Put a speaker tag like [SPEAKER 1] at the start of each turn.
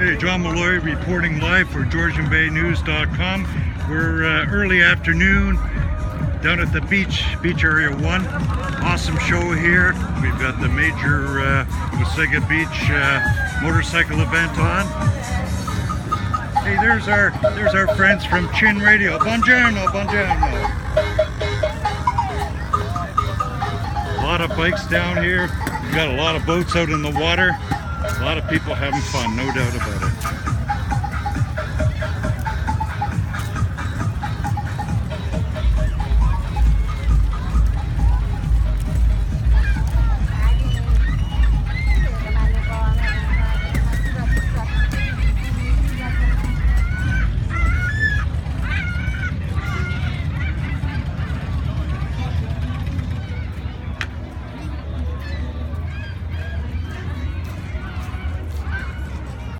[SPEAKER 1] Hey, John Malloy reporting live for GeorgianBayNews.com. We're early afternoon down at the beach area 1. Awesome show here. We've got the major Wasaga Beach motorcycle event on. Hey, there's our friends from Chin Radio. Buongiorno, buongiorno. A lot of bikes down here. We've got a lot of boats out in the water. A lot of people having fun, no doubt about it.